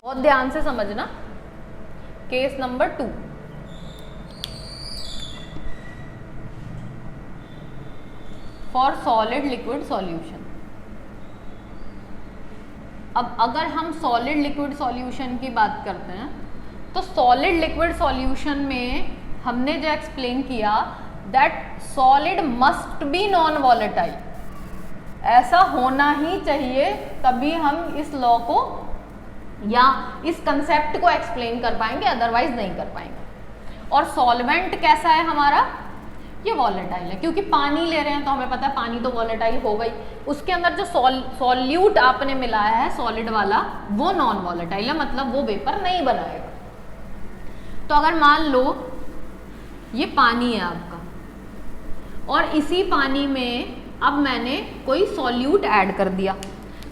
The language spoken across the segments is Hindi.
बहुत ध्यान से समझना। Case number 2, for solid liquid solution. अब अगर हम सॉलिड लिक्विड सॉल्यूशन की बात करते हैं तो सॉलिड लिक्विड सॉल्यूशन में हमने जो एक्सप्लेन किया that solid must be non volatile, ऐसा होना ही चाहिए, तभी हम इस लॉ को या इस कंसेप्ट को एक्सप्लेन कर पाएंगे, अदरवाइज नहीं कर पाएंगे। और सॉल्वेंट कैसा है हमारा, ये वॉलेटाइल है, क्योंकि पानी ले रहे हैं तो हमें पता है पानी तो वॉलेटाइल हो गई, उसके अंदर जो सॉल्यूट आपने मिलाया है सॉलिड वाला वो नॉन वॉलेटाइल है, मतलब वो वेपर नहीं बनाएगा। तो अगर मान लो ये पानी है आपका और इसी पानी में अब मैंने कोई सॉल्यूट ऐड कर दिया,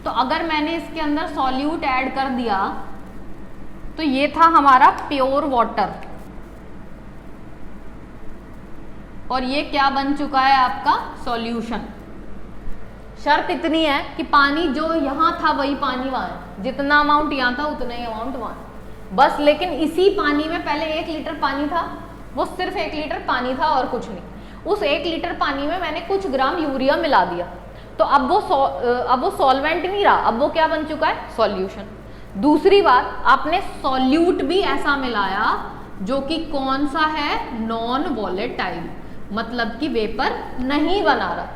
तो अगर मैंने इसके अंदर सॉल्यूट ऐड कर दिया तो ये था हमारा प्योर वाटर और ये क्या बन चुका है आपका सॉल्यूशन। शर्त इतनी है कि पानी जो यहाँ था वही पानी वहाँ है, जितना अमाउंट यहाँ था उतना ही अमाउंट वहाँ बस। लेकिन इसी पानी में पहले 1 लीटर पानी था, वो सिर्फ 1 लीटर पानी था और कुछ नहीं। उस 1 लीटर पानी में मैंने कुछ ग्राम यूरिया मिला दिया, तो अब वो सॉल्वेंट नहीं रहा, अब वो क्या बन चुका है, सॉल्यूशन। दूसरी बात, आपने सॉल्यूट भी ऐसा मिलाया जो कि कौन सा है, नॉन वॉलेटाइल, मतलब कि वेपर नहीं बना रहा।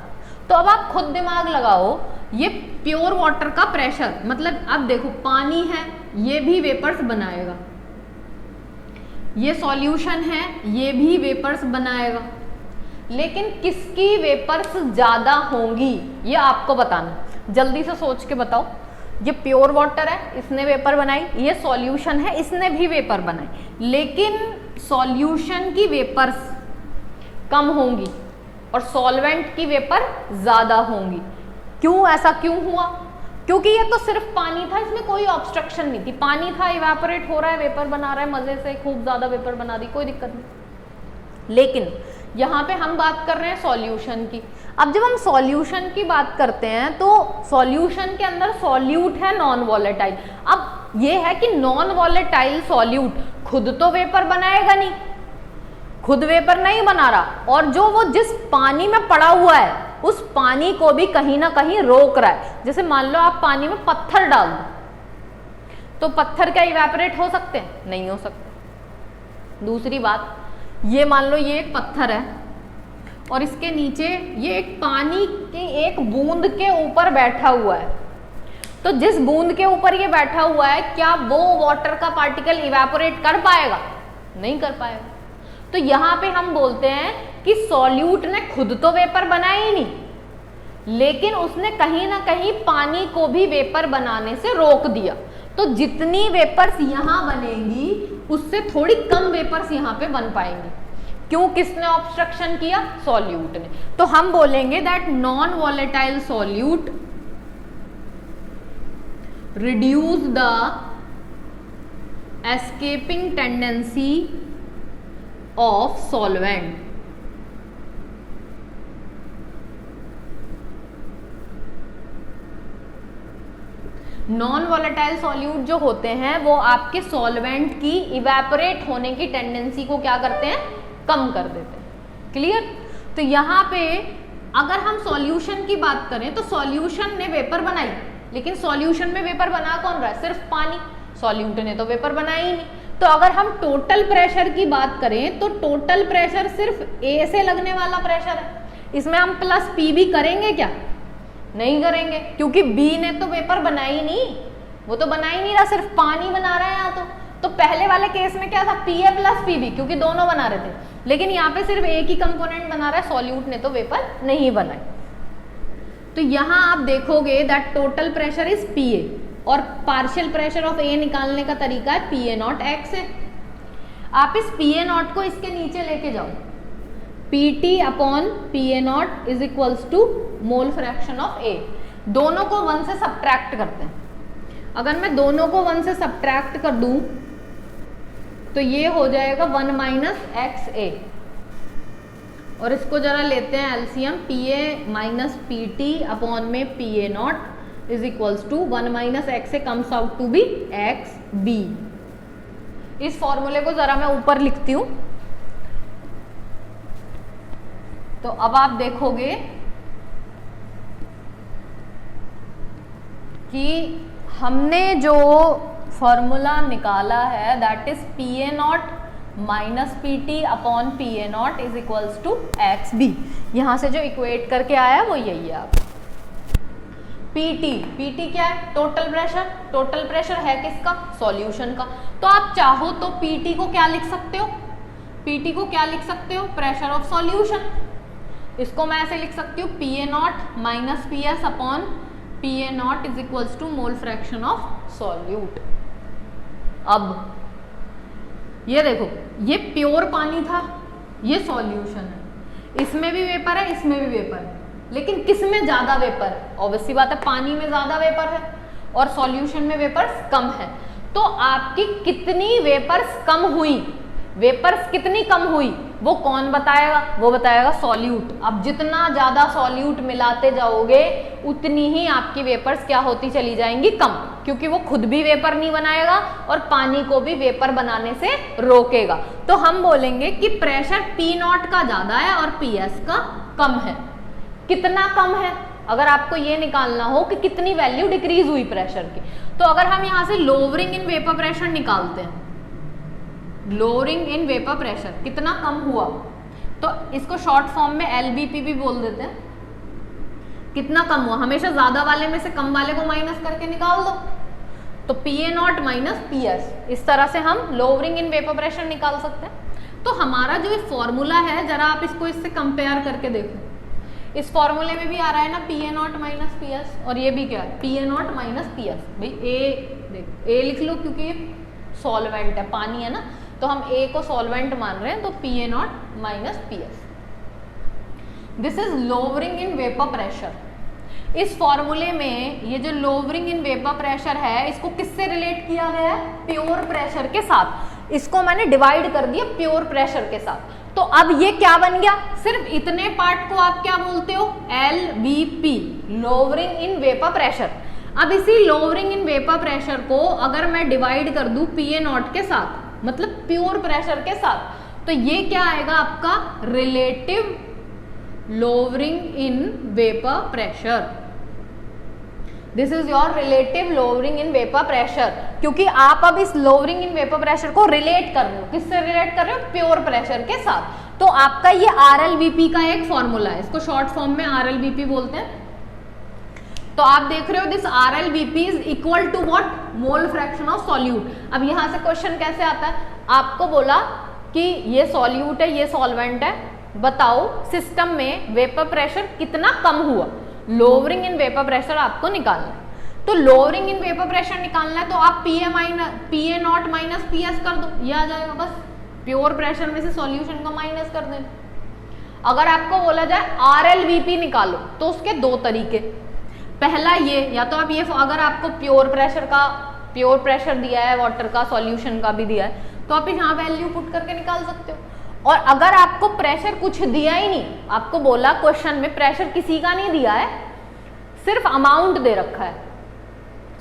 तो अब आप खुद दिमाग लगाओ, ये प्योर वाटर का प्रेशर, मतलब अब देखो पानी है ये भी वेपर्स बनाएगा, ये सॉल्यूशन है ये भी वेपर्स बनाएगा, लेकिन किसकी वेपर्स ज्यादा होंगी ये आपको बताना। जल्दी से सोच के बताओ। ये प्योर वाटर है, इसने वेपर बनाई, ये सॉल्यूशन है, इसने भी वेपर बनाई, लेकिन सॉल्यूशन की वेपर्स कम होंगी और सॉल्वेंट की वेपर ज्यादा होंगी। क्यों, ऐसा क्यों हुआ? क्योंकि ये तो सिर्फ पानी था, इसमें कोई ऑब्स्ट्रक्शन नहीं थी, पानी था, इवेपोरेट हो रहा है, वेपर बना रहा है, मजे से खूब ज्यादा वेपर बना दी, कोई दिक्कत नहीं। लेकिन यहाँ पे हम बात कर रहे हैं सॉल्यूशन की। अब जब हम सॉल्यूशन की बात करते हैं तो सॉल्यूशन के अंदर सॉल्यूट है नॉन वॉलेटाइल। अब ये है कि नॉन वॉलेटाइल सॉल्यूट खुद तो वेपर बनाएगा नहीं, खुद वेपर नहीं बना रहा, और जो वो जिस पानी में पड़ा हुआ है उस पानी को भी कहीं ना कहीं रोक रहा है। जैसे मान लो आप पानी में पत्थर डाल दो, तो पत्थर क्या इवेपोरेट हो सकते हैं? नहीं हो सकते। दूसरी बात, ये मान लो ये एक पत्थर है और इसके नीचे ये एक पानी की एक बूंद के ऊपर बैठा हुआ है, तो जिस बूंद के ऊपर ये बैठा हुआ है क्या वो वाटर का पार्टिकल इवेपोरेट कर पाएगा? नहीं कर पाएगा। तो यहाँ पे हम बोलते हैं कि सॉल्यूट ने खुद तो वेपर बनाया ही नहीं, लेकिन उसने कहीं ना कहीं पानी को भी वेपर बनाने से रोक दिया। तो जितनी वेपर्स यहाँ बनेंगी उससे थोड़ी कम वेपर्स यहाँ पे बन पाएंगी। क्यों, किसने ऑब्स्ट्रक्शन किया? सॉल्यूट ने। तो हम बोलेंगे that non volatile solute reduce the escaping tendency of solvent. Non volatile solute जो होते हैं वो आपके सॉल्वेंट की इवेपोरेट होने की टेंडेंसी को क्या करते हैं, कम कर देते हैं। क्लियर? तो यहाँ पे अगर हम सॉल्यूशन की बात करें तो सॉल्यूशन ने वेपर बनाई, लेकिन सॉल्यूशन में वेपर बना कौन रहा है? सिर्फ पानी। सॉल्यूट ने तो वेपर बनाया ही नहीं। तो अगर हम टोटल प्रेशर की बात करें तो टोटल प्रेशर सिर्फ ए से लगने वाला प्रेशर है, इसमें हम प्लस पी भी करेंगे क्या? नहीं करेंगे, क्योंकि बी ने तो वेपर बनाया ही नहीं, वो तो बना ही नहीं रहा, सिर्फ पानी बना रहा है यहाँ तो पहले वाले केस में क्या था, P A plus P B, क्योंकि दोनों बना रहे थे, लेकिन यहाँ पे सिर्फ एक ही कंपोनेंट बना रहा है, सॉल्यूट ने तो वेपर नहीं बनाई। तो यहाँ आप देखोगे that total pressure is P ए और पार्शियल प्रेशर ऑफ ए निकालने का तरीका है पी ए नॉट एक्स है। आप इस पी ए नॉट को इसके नीचे लेके जाओ, P T upon P A naught is equals to mole fraction of A. दोनों को 1 से सब्ट्रैक्ट करते हैं। अगर मैं दोनों को 1 से सब्ट्रैक्ट कर दूं तो ये हो जाएगा 1 माइनस एक्स ए, और इसको जरा लेते हैं LCM, P A minus P T upon में P A naught is equals to 1 minus X से comes out to be X B. इस फॉर्मूले को जरा मैं ऊपर लिखती हूं। तो अब आप देखोगे कि हमने जो फॉर्मूला निकाला है that is P A naught minus P T upon P A naught is equals to X B. यहां से जो इक्वेट करके आया वो यही है। आप पीटी क्या है? Total pressure. टोटल प्रेशर है किसका? सॉल्यूशन का। तो आप चाहो तो पीटी को क्या लिख सकते हो? पीटी को क्या लिख सकते हो? Pressure of solution. इसको मैं ऐसे लिख सकती हूँ P A naught minus P S upon P A naught is equals to mole fraction of solute. अब ये देखो, ये प्योर पानी था, ये सॉल्यूशन है, इसमें भी वेपर है, इसमें भी वेपर है, लेकिन किस में ज्यादा वेपर है? ऑब्वियसली बात है पानी में ज्यादा वेपर है और सॉल्यूशन में वेपर्स कम है। तो आपकी कितनी वेपर्स कम हुई, वेपर्स कितनी कम हुई वो कौन बताएगा? वो बताएगा सॉल्यूट। अब जितना ज्यादा सॉल्यूट मिलाते जाओगे उतनी ही आपकी वेपर्स क्या होती चली जाएंगी? कम, क्योंकि वो खुद भी वेपर नहीं बनाएगा और पानी को भी वेपर बनाने से रोकेगा। तो हम बोलेंगे कि प्रेशर पी नॉट का ज्यादा है और पी एस का कम है। कितना कम है? अगर आपको ये निकालना हो कि कितनी वैल्यू डिक्रीज हुई प्रेशर की, तो अगर हम यहां से लोअरिंग इन वेपर प्रेशर निकालते हैं, लोअरिंग इन वेपर प्रेशर कितना कम हुआ, तो इसको शॉर्ट फॉर्म में एलबीपी भी बोल देते हैं। कितना कम हुआ? हमेशा ज्यादा वाले में से कम वाले को माइनस करके निकाल दो, तो P A naught minus P S. इस तरह से हम लोअरिंग इन वेपर प्रेशर निकाल सकते हैं। तो हमारा जो फॉर्मूला है, जरा आप इसको इससे कंपेयर करके देखो। इस फॉर्मूले में भी आ रहा है ना P A naught minus P S, और ये भी क्या है? P A naught minus P S. भाई ए लिख लो क्योंकि ये सॉल्वेंट है, पानी है ना, तो हम ए को सॉल्वेंट मान रहे हैं, तो P A naught minus P S. This is lowering in vapour pressure. इस फॉर्मूले में ये जो लोअरिंग इन वेपर प्रेशर है, इसको किससे रिलेट किया गया है? प्योर प्रेशर के साथ। इसको मैंने डिवाइड कर दिया प्योर प्रेशर के साथ। तो अब ये क्या बन गया? सिर्फ इतने पार्ट को आप क्या बोलते हो? LVP, lowering in vapour pressure. अब इसी लोअरिंग इन वेपर प्रेशर को अगर मैं डिवाइड कर दूं पी ए नॉट के साथ, मतलब प्योर प्रेशर के साथ, तो ये क्या आएगा आपका? Relative lowering in vapour pressure. This is your relative lowering in vapour pressure, क्योंकि आप अब इस लोअरिंग इन वेपर प्रेशर को रिलेट कर रहे हो। किससे रिलेट कर रहे हो? प्योर प्रेशर के साथ। तो आपका ये RLVP का एक फॉर्मूला है, इसको शॉर्ट फॉर्म में RLVP बोलते हैं। तो आप देख रहे हो this RLVP is equal to what? Mole fraction of solute. अब यहां से क्वेश्चन कैसे आता है? आपको बोला कि ये सॉल्यूट है, ये सॉल्वेंट है, बताओ सिस्टम में वेपर प्रेशर कितना कम हुआ। लोअरिंग इन वेपर प्रेशर आपको निकालना है। तो लोअरिंग इन वेपर प्रेशर निकालना है तो आप P A naught minus P S कर दो, ये आ जाएगा। बस प्योर प्रेशर में से सॉल्यूशन को माइनस कर देना। अगर आपको बोला जाए RLVP निकालो, तो उसके दो तरीके। पहला ये, या तो आप ये, अगर आपको प्योर प्रेशर दिया है, वाटर का, सॉल्यूशन का भी दिया है, तो आप यहाँ वैल्यू पुट करके निकाल सकते हो। और अगर आपको प्रेशर कुछ दिया ही नहीं, आपको बोला क्वेश्चन में प्रेशर किसी का नहीं दिया है, सिर्फ अमाउंट दे रखा है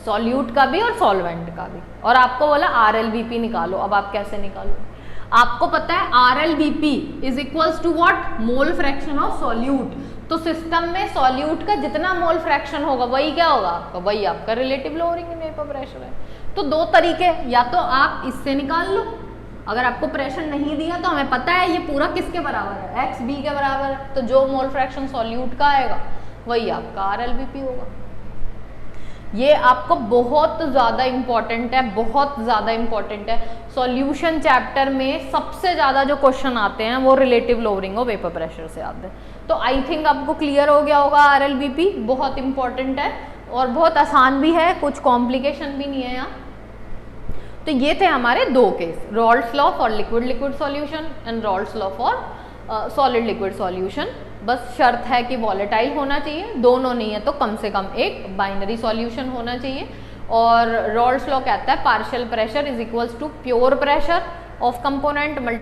सॉल्यूट का भी और सॉल्वेंट का भी, और आपको बोला RLVP निकालो। अब आप कैसे निकालो? आपको पता है RLVP is equals to what? Mole fraction of solute. तो सिस्टम में सॉल्यूट का जितना मोल फ्रैक्शन होगा वही क्या होगा आपका? वही आपका relative lowering in vapour pressure है। तो दो तरीके, या तो आप इससे निकाल लो, अगर आपको प्रेशर नहीं दिया तो हमें पता है ये पूरा किसके बराबर है? XB के बराबर है, तो जो मोल फ्रैक्शन सॉल्यूट का आएगा वही आपका RLVP होगा। ये आपको बहुत ज़्यादा इंपॉर्टेंट है, बहुत ज़्यादा इंपॉर्टेंट है। सॉल्यूशन चैप्टर में सबसे ज़्यादा जो क्वेश्चन आते हैं वो relative lowering of vapour pressure से आते हैं। तो आई थिंक आपको क्लियर हो गया होगा RLVP बहुत इंपॉर्टेंट है और बहुत आसान भी है, कुछ कॉम्प्लिकेशन भी नहीं है यहाँ। तो ये थे हमारे दो case, Raoult's law for liquid liquid solution and Raoult's law for solid liquid solution. बस शर्त है कि वॉलेटाइल होना चाहिए, दोनों नहीं है तो कम से कम एक बाइनरी सॉल्यूशन होना चाहिए। और रॉल्ड्स लॉ कहता है partial pressure is equals to pure pressure of component multi